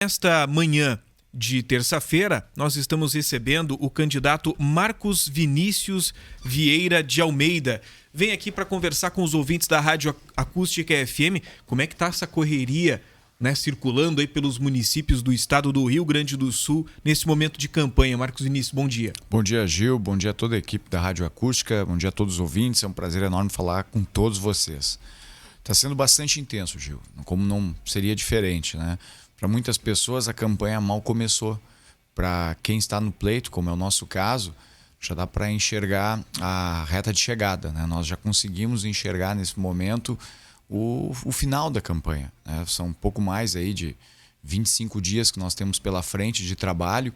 Nesta manhã de terça-feira, nós estamos recebendo o candidato Marcos Vinícius Vieira de Almeida. Vem aqui para conversar com os ouvintes da Rádio Acústica FM. Como é que está essa correria, circulando aí pelos municípios do estado do Rio Grande do Sul nesse momento de campanha? Marcos Vinícius, bom dia. Bom dia, Gil. Bom dia a toda a equipe da Rádio Acústica. Bom dia a todos os ouvintes. É um prazer enorme falar com todos vocês. Está sendo bastante intenso, Gil. Como não seria diferente, né? Para muitas pessoas a campanha mal começou. Para quem está no pleito, como é o nosso caso, já dá para enxergar a reta de chegada, né? Nós já conseguimos enxergar nesse momento o final da campanha, né? São um pouco mais aí de 25 dias que nós temos pela frente de trabalho.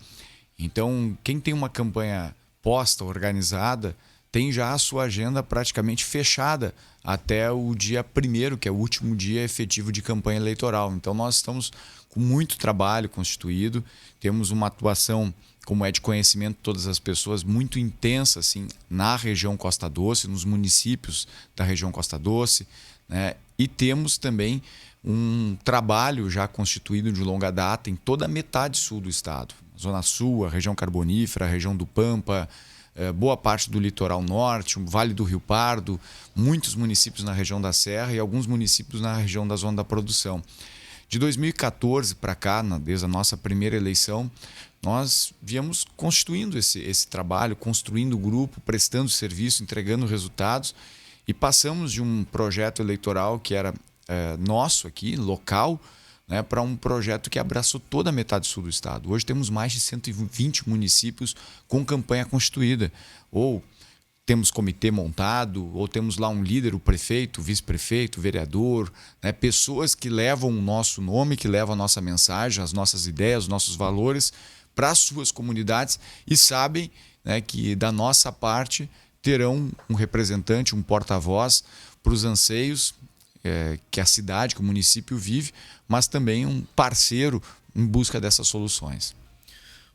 Então, quem tem uma campanha posta, organizada, tem já a sua agenda praticamente fechada até o dia 1º, que é o último dia efetivo de campanha eleitoral. Então nós estamos com muito trabalho constituído, temos uma atuação, como é de conhecimento de todas as pessoas, muito intensa assim, na região Costa Doce, nos municípios da região Costa Doce, né? E temos também um trabalho já constituído de longa data em toda a metade sul do estado. Zona Sul, a região carbonífera, a região do Pampa, boa parte do litoral norte, o Vale do Rio Pardo, muitos municípios na região da Serra e alguns municípios na região da Zona da Produção. De 2014 para cá, desde a nossa primeira eleição, nós viemos constituindo esse trabalho, construindo o grupo, prestando serviço, entregando resultados e passamos de um projeto eleitoral que era nosso aqui, local, né, para um projeto que abraçou toda a metade sul do estado. Hoje temos mais de 120 municípios com campanha constituída. Ou temos comitê montado, ou temos lá um líder, o prefeito, o vice-prefeito, o vereador, né, pessoas que levam o nosso nome, que levam a nossa mensagem, as nossas ideias, os nossos valores para as suas comunidades e sabem, né, que da nossa parte terão um representante, um porta-voz para os anseios que a cidade, que o município vive, mas também um parceiro em busca dessas soluções.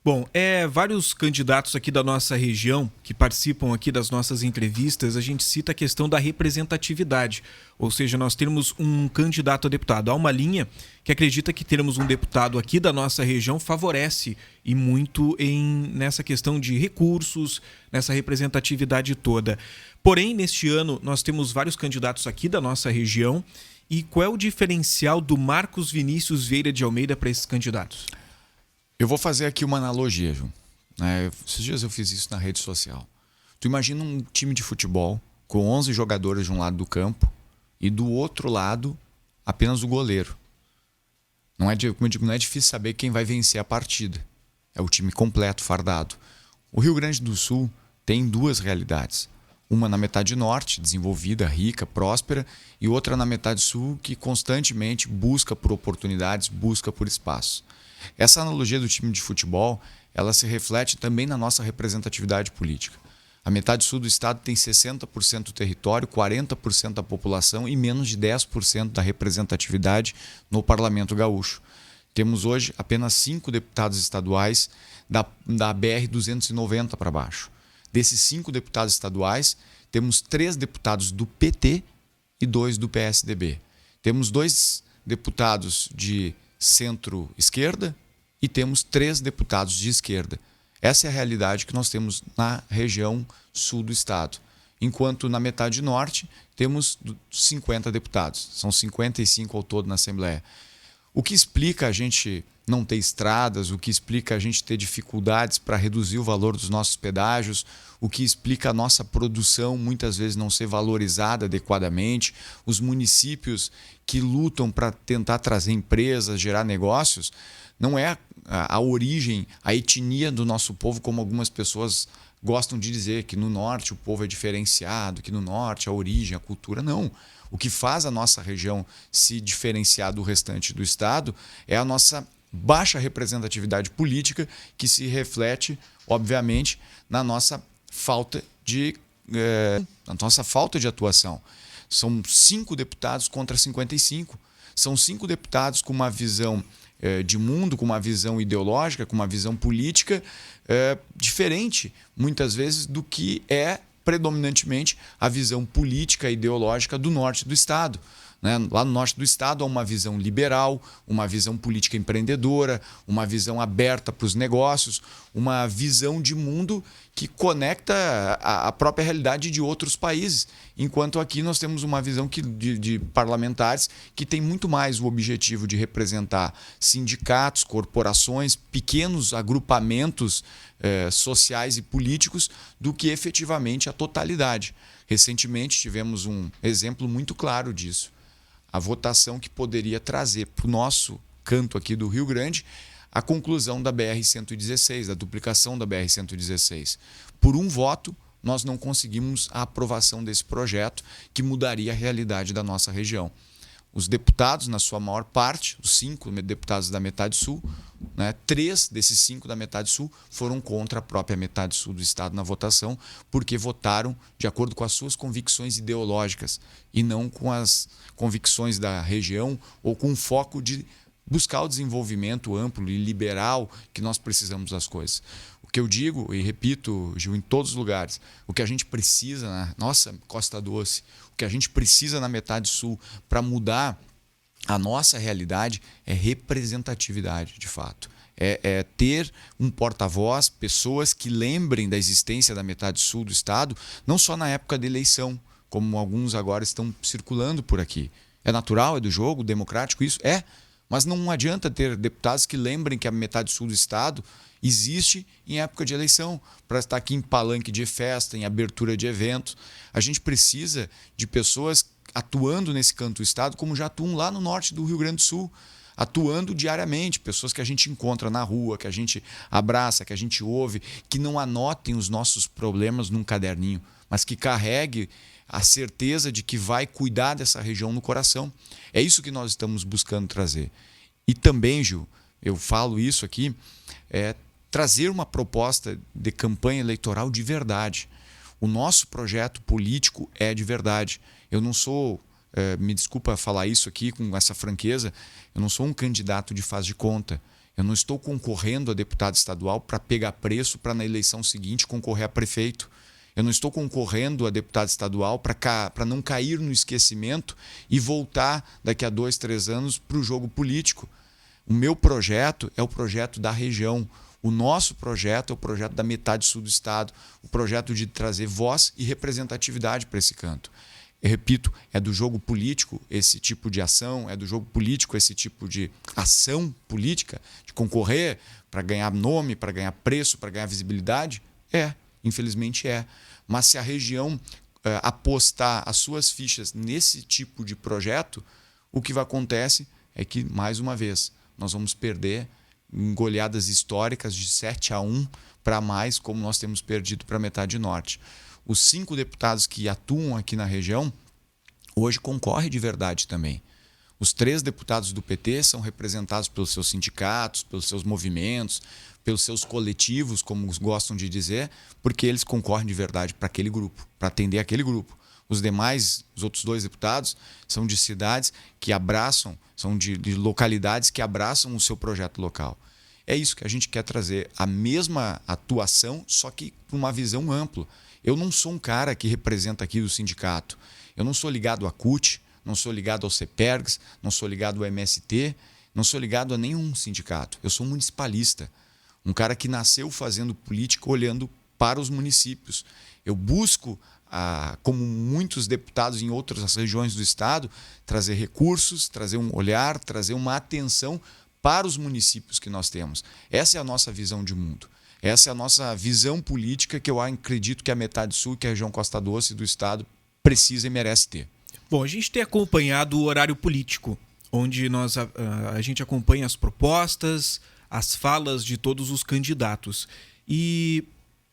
Bom, vários candidatos aqui da nossa região que participam aqui das nossas entrevistas, a gente cita a questão da representatividade, ou seja, nós temos um candidato a deputado. Há uma linha que acredita que termos um deputado aqui da nossa região favorece e muito nessa questão de recursos, nessa representatividade toda. Porém, neste ano, nós temos vários candidatos aqui da nossa região. E qual é o diferencial do Marcos Vinícius Vieira de Almeida para esses candidatos? Eu vou fazer aqui uma analogia, João. Esses dias eu fiz isso na rede social. Tu imagina um time de futebol com 11 jogadores de um lado do campo e do outro lado apenas o goleiro. Como eu digo, não é difícil saber quem vai vencer a partida. É o time completo, fardado. O Rio Grande do Sul tem duas realidades. Uma na metade norte, desenvolvida, rica, próspera, e outra na metade sul, que constantemente busca por oportunidades, busca por espaço. Essa analogia do time de futebol, ela se reflete também na nossa representatividade política. A metade sul do estado tem 60% do território, 40% da população e menos de 10% da representatividade no Parlamento Gaúcho. Temos hoje apenas 5 deputados estaduais da BR-290 para baixo. Desses 5 deputados estaduais, temos 3 deputados do PT e 2 do PSDB. Temos 2 deputados de centro-esquerda e temos 3 deputados de esquerda. Essa é a realidade que nós temos na região sul do estado. Enquanto na metade norte temos 50 deputados. São 55 ao todo na Assembleia. O que explica a gente não ter estradas, o que explica a gente ter dificuldades para reduzir o valor dos nossos pedágios, o que explica a nossa produção muitas vezes não ser valorizada adequadamente, os municípios que lutam para tentar trazer empresas, gerar negócios, não é a origem, a etnia do nosso povo, como algumas pessoas gostam de dizer, que no norte o povo é diferenciado, que no norte a origem, a cultura, não. O que faz a nossa região se diferenciar do restante do estado é a nossa baixa representatividade política, que se reflete, obviamente, na nossa falta de atuação. São 5 deputados contra 55. São 5 deputados com uma visão de mundo, com uma visão ideológica, com uma visão política diferente, muitas vezes, do que é predominantemente a visão política e ideológica do norte do estado. né? Lá no norte do estado há uma visão liberal, uma visão política empreendedora, uma visão aberta para os negócios, uma visão de mundo que conecta a própria realidade de outros países. Enquanto aqui nós temos uma visão de parlamentares que tem muito mais o objetivo de representar sindicatos, corporações, pequenos agrupamentos sociais e políticos do que efetivamente a totalidade. Recentemente tivemos um exemplo muito claro disso. A votação que poderia trazer para o nosso canto aqui do Rio Grande a conclusão da BR-116, da duplicação da BR-116. Por um voto, nós não conseguimos a aprovação desse projeto que mudaria a realidade da nossa região. Os deputados, na sua maior parte, os 5 deputados da metade sul, 3 desses 5 da metade sul foram contra a própria metade sul do estado na votação, porque votaram de acordo com as suas convicções ideológicas e não com as convicções da região ou com o foco de buscar o desenvolvimento amplo e liberal que nós precisamos das coisas. O que eu digo e repito, Gil, em todos os lugares, o que a gente precisa na nossa Costa Doce, o que a gente precisa na metade sul para mudar a nossa realidade é representatividade, de fato. É ter um porta-voz, pessoas que lembrem da existência da metade sul do estado, não só na época da eleição, como alguns agora estão circulando por aqui. É natural, é do jogo, democrático isso? É. Mas não adianta ter deputados que lembrem que a metade sul do estado existe em época de eleição, para estar aqui em palanque de festa, em abertura de eventos. A gente precisa de pessoas atuando nesse canto do estado como já atuam lá no norte do Rio Grande do Sul, atuando diariamente, pessoas que a gente encontra na rua, que a gente abraça, que a gente ouve, que não anotem os nossos problemas num caderninho, mas que carregue a certeza de que vai cuidar dessa região no coração. É isso que nós estamos buscando trazer. E também, Gil, eu falo isso aqui, trazer uma proposta de campanha eleitoral de verdade. O nosso projeto político é de verdade. Eu não sou, me desculpa falar isso aqui com essa franqueza, eu não sou um candidato de faz de conta. Eu não estou concorrendo a deputado estadual para pegar preço para na eleição seguinte concorrer a prefeito. Eu não estou concorrendo a deputado estadual para não cair no esquecimento e voltar daqui a 2, 3 anos para o jogo político. O meu projeto é o projeto da região. O nosso projeto é o projeto da metade sul do estado, o projeto de trazer voz e representatividade para esse canto. Eu repito, é do jogo político esse tipo de ação, é do jogo político esse tipo de ação política, de concorrer para ganhar nome, para ganhar preço, para ganhar visibilidade? Infelizmente é. Mas se a região apostar as suas fichas nesse tipo de projeto, o que acontece é que, mais uma vez, nós vamos perder em goleadas históricas de 7-1 para mais, como nós temos perdido para a metade norte. Os 5 deputados que atuam aqui na região, hoje concorrem de verdade também. Os 3 deputados do PT são representados pelos seus sindicatos, pelos seus movimentos, pelos seus coletivos, como gostam de dizer, porque eles concorrem de verdade para aquele grupo, para atender aquele grupo. Os outros 2 deputados, são de cidades que abraçam, são de localidades que abraçam o seu projeto local. É isso que a gente quer trazer, a mesma atuação, só que com uma visão ampla. Eu não sou um cara que representa aqui do sindicato. Eu não sou ligado à CUT, não sou ligado ao CEPERGS, não sou ligado ao MST, não sou ligado a nenhum sindicato. Eu sou um municipalista, um cara que nasceu fazendo política olhando para os municípios. Eu busco, como muitos deputados em outras regiões do estado, trazer recursos, trazer um olhar, trazer uma atenção para os municípios que nós temos. Essa é a nossa visão de mundo. Essa é a nossa visão política que eu acredito que a metade sul, que a região Costa Doce do estado precisa e merece ter. Bom, a gente tem acompanhado o horário político, onde a gente acompanha as propostas, as falas de todos os candidatos. E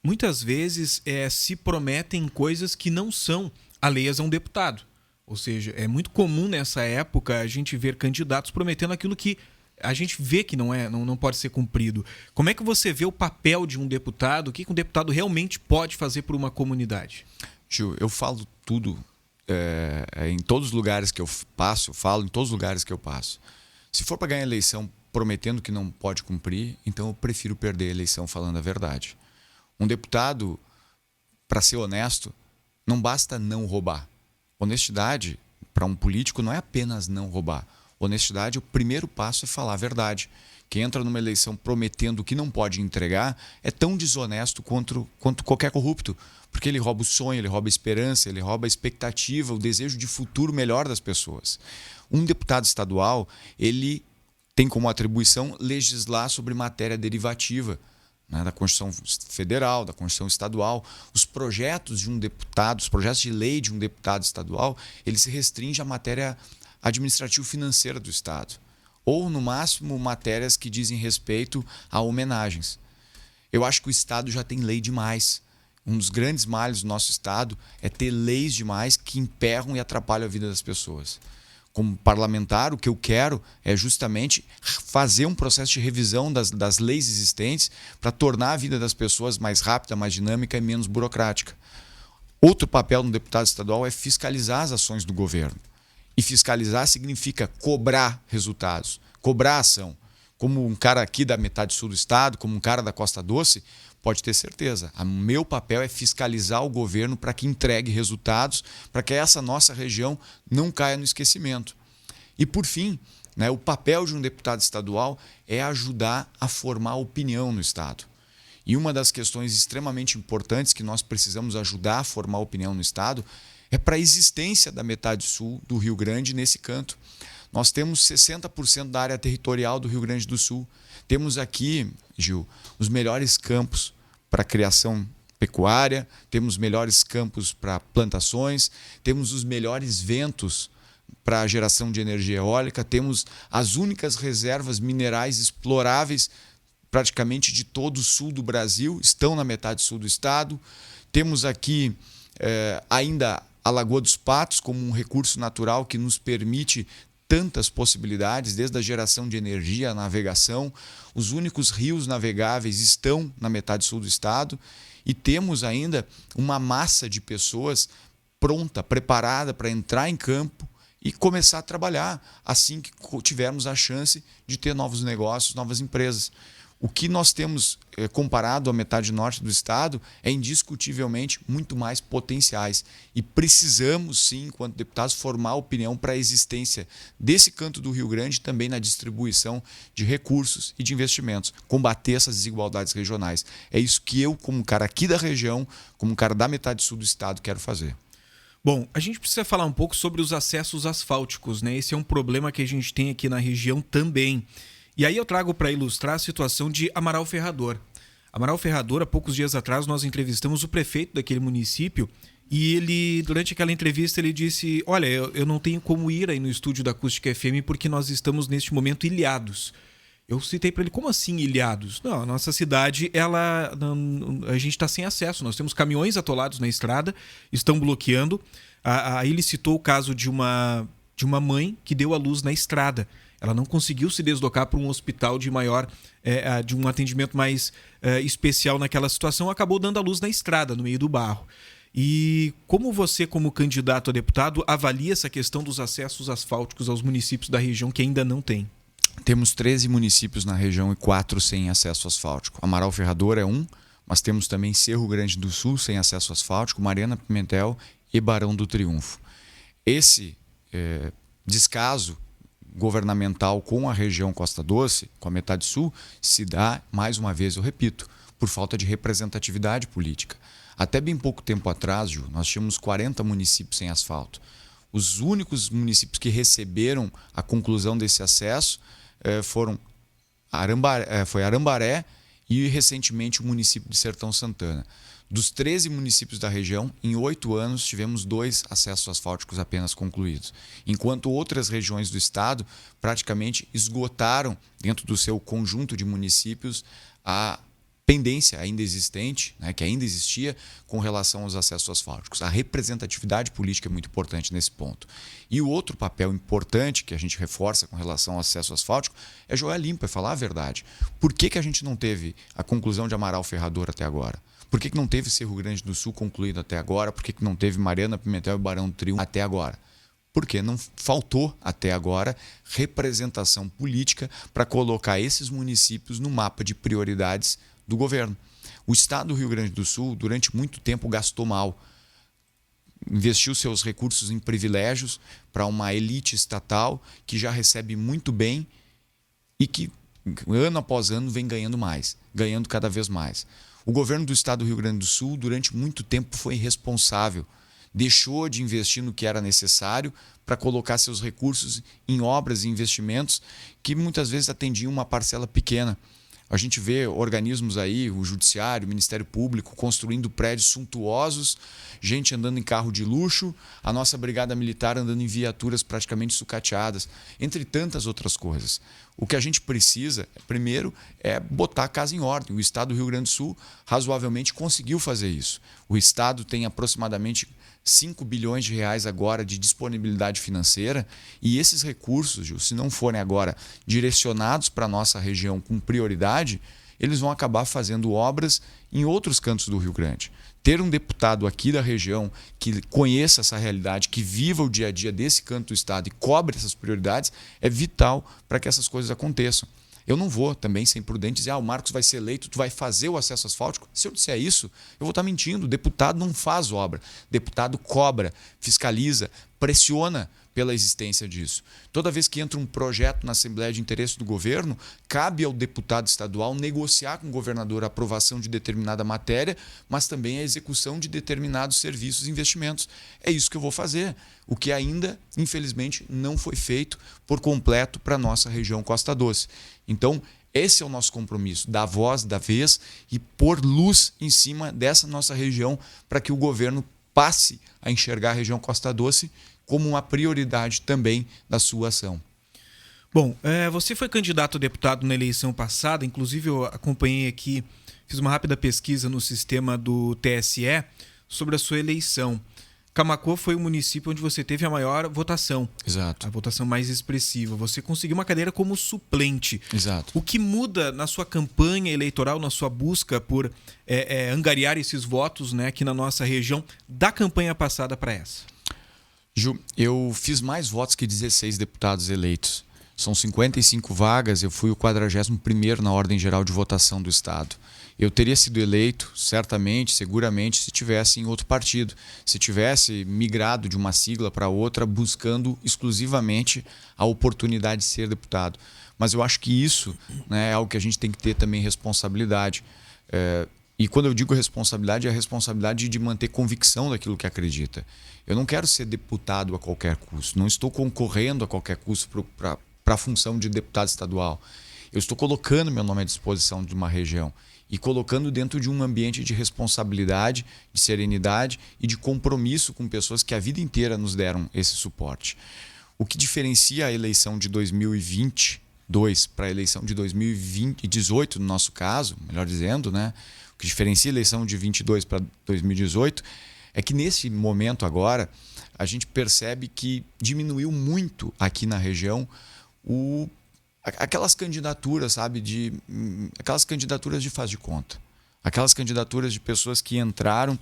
muitas vezes se prometem coisas que não são alheias a um deputado. Ou seja, é muito comum nessa época a gente ver candidatos prometendo aquilo que a gente vê que não pode ser cumprido. Como é que você vê o papel de um deputado? O que um deputado realmente pode fazer por uma comunidade? Gil, eu falo tudo em todos os lugares que eu passo, eu falo em todos os lugares que eu passo. Se for para ganhar eleição prometendo que não pode cumprir, então eu prefiro perder a eleição falando a verdade. Um deputado, para ser honesto, não basta não roubar. Honestidade para um político não é apenas não roubar. Honestidade, o primeiro passo é falar a verdade. Quem entra numa eleição prometendo o que não pode entregar é tão desonesto quanto qualquer corrupto, porque ele rouba o sonho, ele rouba a esperança, ele rouba a expectativa, o desejo de futuro melhor das pessoas. Um deputado estadual, ele tem como atribuição legislar sobre matéria derivativa, né, da Constituição Federal, da Constituição Estadual. Os projetos de um deputado, os projetos de lei de um deputado estadual, ele se restringe à matéria administrativo-financeira do Estado, ou, no máximo, matérias que dizem respeito a homenagens. Eu acho que o Estado já tem lei demais. Um dos grandes males do nosso Estado é ter leis demais que emperram e atrapalham a vida das pessoas. Como parlamentar, o que eu quero é justamente fazer um processo de revisão das leis existentes para tornar a vida das pessoas mais rápida, mais dinâmica e menos burocrática. Outro papel do deputado estadual é fiscalizar as ações do governo. E fiscalizar significa cobrar resultados, cobrar ação. Como um cara aqui da metade sul do estado, como um cara da Costa Doce, pode ter certeza. O meu papel é fiscalizar o governo para que entregue resultados, para que essa nossa região não caia no esquecimento. E, por fim, né, o papel de um deputado estadual é ajudar a formar opinião no estado. E uma das questões extremamente importantes que nós precisamos ajudar a formar opinião no estado é para a existência da metade sul do Rio Grande nesse canto. Nós temos 60% da área territorial do Rio Grande do Sul. Temos aqui, Gil, os melhores campos para criação pecuária, temos melhores campos para plantações, temos os melhores ventos para a geração de energia eólica, temos as únicas reservas minerais exploráveis praticamente de todo o sul do Brasil, estão na metade sul do estado. Temos aqui ainda a Lagoa dos Patos como um recurso natural que nos permite tantas possibilidades, desde a geração de energia, a navegação. Os únicos rios navegáveis estão na metade sul do estado e temos ainda uma massa de pessoas pronta, preparada para entrar em campo e começar a trabalhar assim que tivermos a chance de ter novos negócios, novas empresas. O que nós temos comparado à metade norte do estado é indiscutivelmente muito mais potenciais. E precisamos, sim, enquanto deputados, formar opinião para a existência desse canto do Rio Grande também na distribuição de recursos e de investimentos, combater essas desigualdades regionais. É isso que eu, como cara aqui da região, como cara da metade sul do estado, quero fazer. Bom, a gente precisa falar um pouco sobre os acessos asfálticos, né? Esse é um problema que a gente tem aqui na região também. E aí eu trago para ilustrar a situação de Amaral Ferrador. Amaral Ferrador, há poucos dias atrás, nós entrevistamos o prefeito daquele município e ele, durante aquela entrevista, ele disse: olha, eu não tenho como ir aí no estúdio da Acústica FM porque nós estamos, neste momento, ilhados. Eu citei para ele: como assim ilhados? Não, a nossa cidade, a gente está sem acesso. Nós temos caminhões atolados na estrada, estão bloqueando. Aí ele citou o caso de uma mãe que deu à luz na estrada. Ela não conseguiu se deslocar para um hospital de um atendimento mais especial naquela situação, acabou dando à luz na estrada, no meio do barro. E como você, como candidato a deputado, avalia essa questão dos acessos asfálticos aos municípios da região que ainda não tem? Temos 13 municípios na região e 4 sem acesso asfáltico. Amaral Ferrador é um, mas temos também Cerro Grande do Sul sem acesso asfáltico, Mariana Pimentel e Barão do Triunfo. Esse descaso governamental com a região Costa Doce, com a metade sul, se dá, mais uma vez, eu repito, por falta de representatividade política. Até bem pouco tempo atrás, Ju, nós tínhamos 40 municípios sem asfalto. Os únicos municípios que receberam a conclusão desse acesso foram Arambaré e, recentemente, o município de Sertão Santana. Dos 13 municípios da região, em 8 anos tivemos 2 acessos asfálticos apenas concluídos, enquanto outras regiões do estado praticamente esgotaram, dentro do seu conjunto de municípios, a pendência ainda existente, né, que ainda existia com relação aos acessos asfálticos. A representatividade política é muito importante nesse ponto. E o outro papel importante que a gente reforça com relação ao acesso asfáltico é jogar limpo, é falar a verdade. Por que a gente não teve a conclusão de Amaral Ferrador até agora? Por que não teve Cerro Grande do Sul concluído até agora? Por que não teve Mariana Pimentel e Barão do Triunfo até agora? Porque não faltou até agora representação política para colocar esses municípios no mapa de prioridades do governo. O estado do Rio Grande do Sul, durante muito tempo, gastou mal. investiu seus recursos em privilégios para uma elite estatal que já recebe muito bem e que ano após ano vem ganhando mais, ganhando cada vez mais. O governo do estado do Rio Grande do Sul durante muito tempo foi irresponsável, deixou de investir no que era necessário para colocar seus recursos em obras e investimentos que muitas vezes atendiam uma parcela pequena. A gente vê organismos aí, o Judiciário, o Ministério Público, construindo prédios suntuosos, gente andando em carro de luxo, a nossa Brigada Militar andando em viaturas praticamente sucateadas, entre tantas outras coisas. O que a gente precisa, primeiro, é botar a casa em ordem. O Estado do Rio Grande do Sul razoavelmente conseguiu fazer isso. O Estado tem aproximadamente 5 bilhões de reais agora de disponibilidade financeira e esses recursos, Gil, se não forem agora direcionados para a nossa região com prioridade, eles vão acabar fazendo obras em outros cantos do Rio Grande. Ter um deputado aqui da região que conheça essa realidade, que viva o dia a dia desse canto do estado e cobre essas prioridades é vital para que essas coisas aconteçam. Eu não vou também ser imprudente dizer o Marcos vai ser eleito, tu vai fazer o acesso asfáltico. Se eu disser isso, eu vou estar mentindo. O deputado não faz obra. O deputado cobra, fiscaliza, pressiona pela existência disso. Toda vez que entra um projeto na Assembleia de Interesse do governo, cabe ao deputado estadual negociar com o governador a aprovação de determinada matéria, mas também a execução de determinados serviços e investimentos. É isso que eu vou fazer, o que ainda, infelizmente, não foi feito por completo para a nossa região Costa Doce. Então, esse é o nosso compromisso, dar voz da vez e pôr luz em cima dessa nossa região para que o governo passe a enxergar a região Costa Doce como uma prioridade também da sua ação. Bom, você foi candidato a deputado na eleição passada, inclusive eu acompanhei aqui, fiz uma rápida pesquisa no sistema do TSE sobre a sua eleição. Camaquã foi o município onde você teve a maior votação. Exato. A votação mais expressiva. Você conseguiu uma cadeira como suplente. Exato. O que muda na sua campanha eleitoral, na sua busca por angariar esses votos, né, aqui na nossa região, da campanha passada para essa? Ju, eu fiz mais votos que 16 deputados eleitos. São 55 vagas, eu fui o 41º na ordem geral de votação do estado. Eu teria sido eleito, certamente, seguramente, se tivesse em outro partido. Se tivesse migrado de uma sigla para outra, buscando exclusivamente a oportunidade de ser deputado. Mas eu acho que isso, né, é algo que a gente tem que ter também responsabilidade. E quando eu digo responsabilidade, é a responsabilidade de manter convicção daquilo que acredita. Eu não quero ser deputado a qualquer custo. Não estou concorrendo a qualquer custo para a função de deputado estadual. Eu estou colocando meu nome à disposição de uma região e colocando dentro de um ambiente de responsabilidade, de serenidade e de compromisso com pessoas que a vida inteira nos deram esse suporte. O que diferencia a eleição de 2022 para a eleição de 2018, no nosso caso, melhor dizendo, né? O que diferencia a eleição de 22 para 2018 é que nesse momento agora a gente percebe que diminuiu muito aqui na região aquelas candidaturas, sabe, aquelas candidaturas de faz de conta, aquelas candidaturas de pessoas que entraram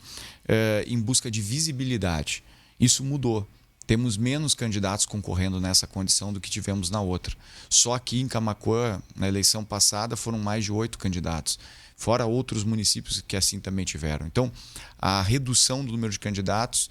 em busca de visibilidade. Isso mudou. Temos menos candidatos concorrendo nessa condição do que tivemos na outra. Só aqui em Camaquã, na eleição passada, foram mais de 8 candidatos, fora outros municípios que assim também tiveram. Então, a redução do número de candidatos,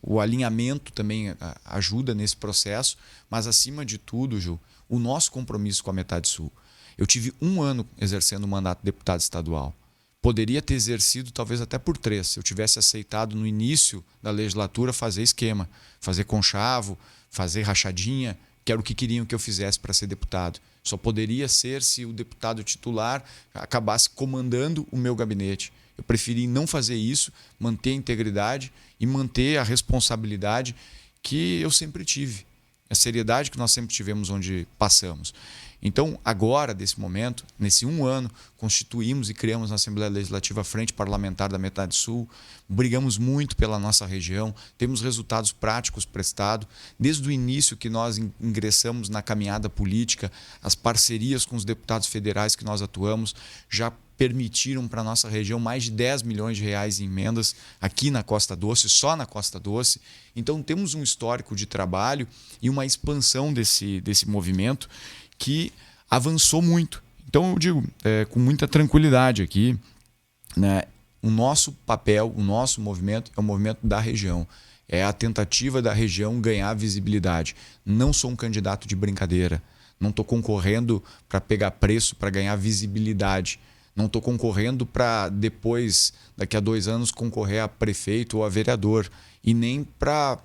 o alinhamento também ajuda nesse processo, mas acima de tudo, Ju, o nosso compromisso com a Metade Sul. Eu tive 1 ano exercendo o mandato de deputado estadual. Poderia ter exercido talvez até por 3, se eu tivesse aceitado no início da legislatura fazer esquema, fazer conchavo, fazer rachadinha, que era o que queriam que eu fizesse para ser deputado. Só poderia ser se o deputado titular acabasse comandando o meu gabinete. Eu preferi não fazer isso, manter a integridade e manter a responsabilidade que eu sempre tive, a seriedade que nós sempre tivemos onde passamos. Então, agora, desse momento, nesse 1 ano, constituímos e criamos na Assembleia Legislativa a Frente Parlamentar da Metade Sul, brigamos muito pela nossa região, temos resultados práticos prestados. Desde o início que nós ingressamos na caminhada política, as parcerias com os deputados federais que nós atuamos já permitiram para a nossa região mais de 10 milhões de reais em emendas aqui na Costa Doce, só na Costa Doce. Então, temos um histórico de trabalho e uma expansão desse movimento que avançou muito. Então, eu digo com muita tranquilidade aqui, né, o nosso papel, o nosso movimento é o movimento da região. É a tentativa da região ganhar visibilidade. Não sou um candidato de brincadeira. Não estou concorrendo para pegar preço, para ganhar visibilidade. Não estou concorrendo para depois, daqui a 2 anos, concorrer a prefeito ou a vereador. E nem para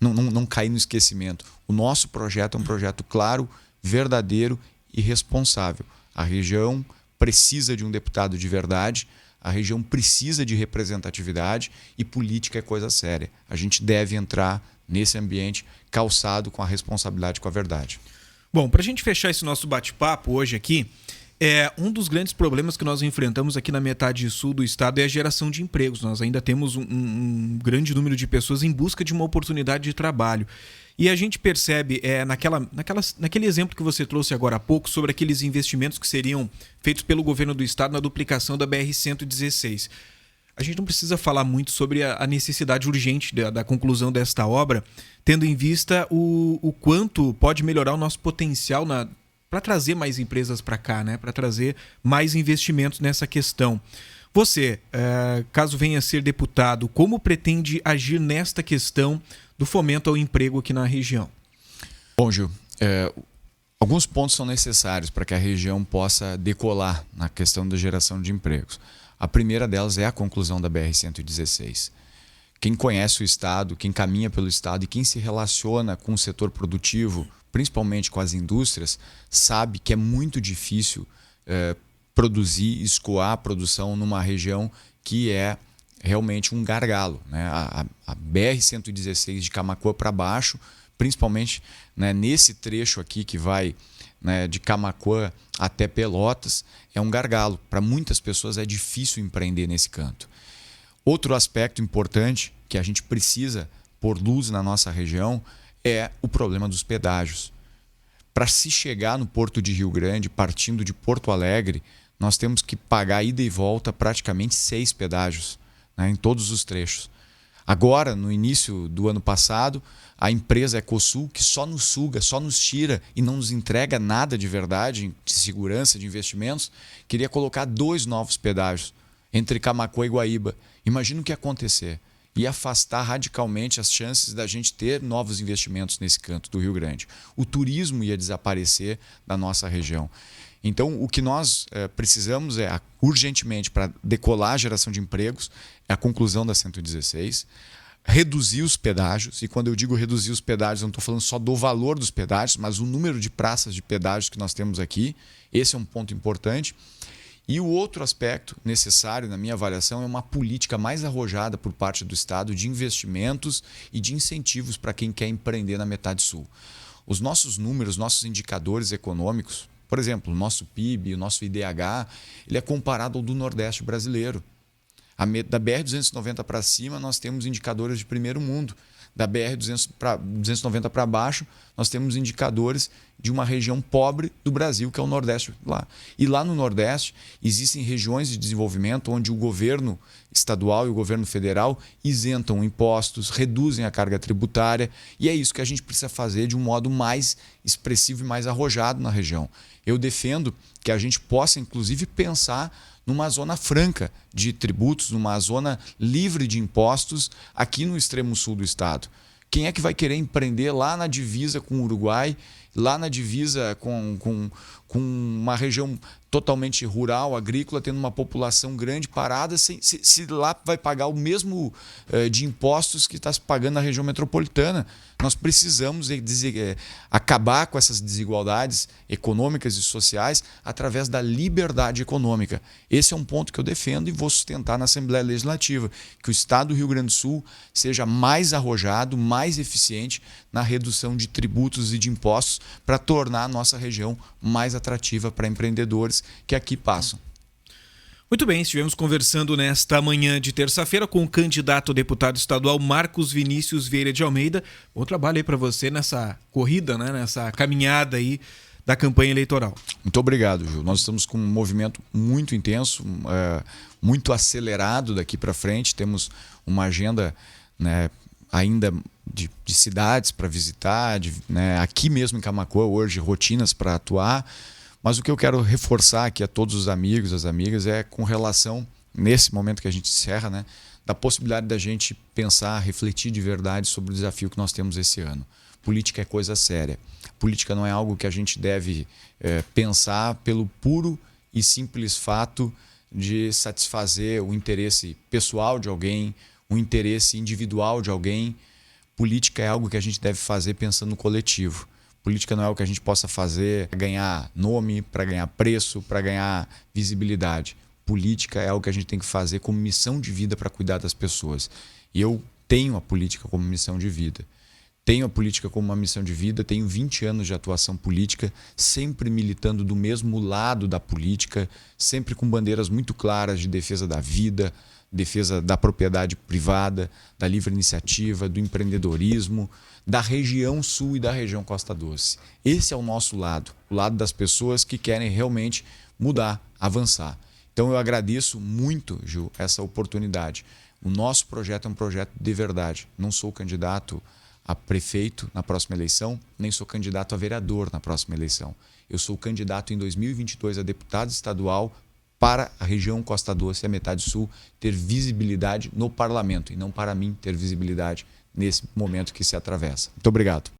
não cair no esquecimento. O nosso projeto é um projeto claro, verdadeiro e responsável. A região precisa de um deputado de verdade, a região precisa de representatividade e política é coisa séria. A gente deve entrar nesse ambiente calçado com a responsabilidade, com a verdade. Bom, para a gente fechar esse nosso bate-papo hoje aqui, um dos grandes problemas que nós enfrentamos aqui na metade sul do estado é a geração de empregos. Nós ainda temos um grande número de pessoas em busca de uma oportunidade de trabalho. E a gente percebe, naquele exemplo que você trouxe agora há pouco, sobre aqueles investimentos que seriam feitos pelo governo do estado na duplicação da BR-116. A gente não precisa falar muito sobre a necessidade urgente da conclusão desta obra, tendo em vista o quanto pode melhorar o nosso potencial para trazer mais empresas para cá, né? Para trazer mais investimentos nessa questão. Você, caso venha a ser deputado, como pretende agir nesta questão do fomento ao emprego aqui na região? Bom, Gil, alguns pontos são necessários para que a região possa decolar na questão da geração de empregos. A primeira delas é a conclusão da BR-116. Quem conhece o estado, quem caminha pelo estado e quem se relaciona com o setor produtivo, principalmente com as indústrias, sabe que é muito difícil produzir, escoar a produção numa região que é realmente um gargalo, né? A BR-116 de Camaquã para baixo, principalmente, né, nesse trecho aqui que vai, né, de Camaquã até Pelotas, é um gargalo. Para muitas pessoas é difícil empreender nesse canto. Outro aspecto importante que a gente precisa pôr luz na nossa região é o problema dos pedágios. Para se chegar no Porto de Rio Grande, partindo de Porto Alegre, nós temos que pagar ida e volta praticamente 6 pedágios, né, em todos os trechos. Agora, no início do ano passado, a empresa Ecosul, que só nos suga, só nos tira e não nos entrega nada de verdade, de segurança, de investimentos, queria colocar 2 novos pedágios entre Camaquã e Guaíba. Imagina o que ia acontecer. Ia afastar radicalmente as chances da gente ter novos investimentos nesse canto do Rio Grande. O turismo ia desaparecer da nossa região. Então, o que nós precisamos urgentemente, para decolar a geração de empregos, é a conclusão da 116, reduzir os pedágios, e quando eu digo reduzir os pedágios, eu não estou falando só do valor dos pedágios, mas o número de praças de pedágios que nós temos aqui. Esse é um ponto importante. E o outro aspecto necessário, na minha avaliação, é uma política mais arrojada por parte do Estado de investimentos e de incentivos para quem quer empreender na metade sul. Os nossos números, nossos indicadores econômicos, por exemplo, o nosso PIB, o nosso IDH, ele é comparado ao do Nordeste brasileiro. Da BR-290 para cima, nós temos indicadores de primeiro mundo. Da BR-290 para baixo, nós temos indicadores de uma região pobre do Brasil, que é o Nordeste. E lá no Nordeste, existem regiões de desenvolvimento onde o governo estadual e o governo federal isentam impostos, reduzem a carga tributária, e é isso que a gente precisa fazer de um modo mais expressivo e mais arrojado na região. Eu defendo que a gente possa, inclusive, pensar numa zona franca de tributos, numa zona livre de impostos aqui no extremo sul do estado. Quem é que vai querer empreender lá na divisa com o Uruguai, lá na divisa com uma região totalmente rural, agrícola, tendo uma população grande parada, se lá vai pagar o mesmo de impostos que está se pagando na região metropolitana? Nós precisamos acabar com essas desigualdades econômicas e sociais através da liberdade econômica. Esse é um ponto que eu defendo e vou sustentar na Assembleia Legislativa, que o Estado do Rio Grande do Sul seja mais arrojado, mais eficiente na redução de tributos e de impostos para tornar a nossa região mais atrativa para empreendedores que aqui passam. Muito bem, estivemos conversando nesta manhã de terça-feira com o candidato a deputado estadual Marcos Vinícius Vieira de Almeida. Bom trabalho aí para você nessa corrida, né? Nessa caminhada aí da campanha eleitoral. Muito obrigado, Gil. Nós estamos com um movimento muito intenso, muito acelerado daqui para frente. Temos uma agenda, né, ainda de cidades para visitar, né, aqui mesmo em Camaquã hoje, rotinas para atuar. Mas o que eu quero reforçar aqui a todos os amigos, as amigas, é com relação nesse momento que a gente encerra, né, da possibilidade da gente pensar, refletir de verdade sobre o desafio que nós temos esse ano. Política é coisa séria. Política não é algo que a gente deve pensar pelo puro e simples fato de satisfazer o interesse pessoal de alguém, o interesse individual de alguém. Política é algo que a gente deve fazer pensando no coletivo. Política não é algo que a gente possa fazer para ganhar nome, para ganhar preço, para ganhar visibilidade. Política é algo que a gente tem que fazer como missão de vida para cuidar das pessoas. E eu tenho a política como missão de vida. Tenho a política como uma missão de vida, tenho 20 anos de atuação política, sempre militando do mesmo lado da política, sempre com bandeiras muito claras de defesa da vida, defesa da propriedade privada, da livre iniciativa, do empreendedorismo, da região sul e da região Costa Doce. Esse é o nosso lado, o lado das pessoas que querem realmente mudar, avançar. Então eu agradeço muito, Gil, essa oportunidade. O nosso projeto é um projeto de verdade. Não sou candidato a prefeito na próxima eleição, nem sou candidato a vereador na próxima eleição. Eu sou candidato em 2022 a deputado estadual para a região Costa Doce e a metade sul ter visibilidade no parlamento e não para mim ter visibilidade nesse momento que se atravessa. Muito obrigado.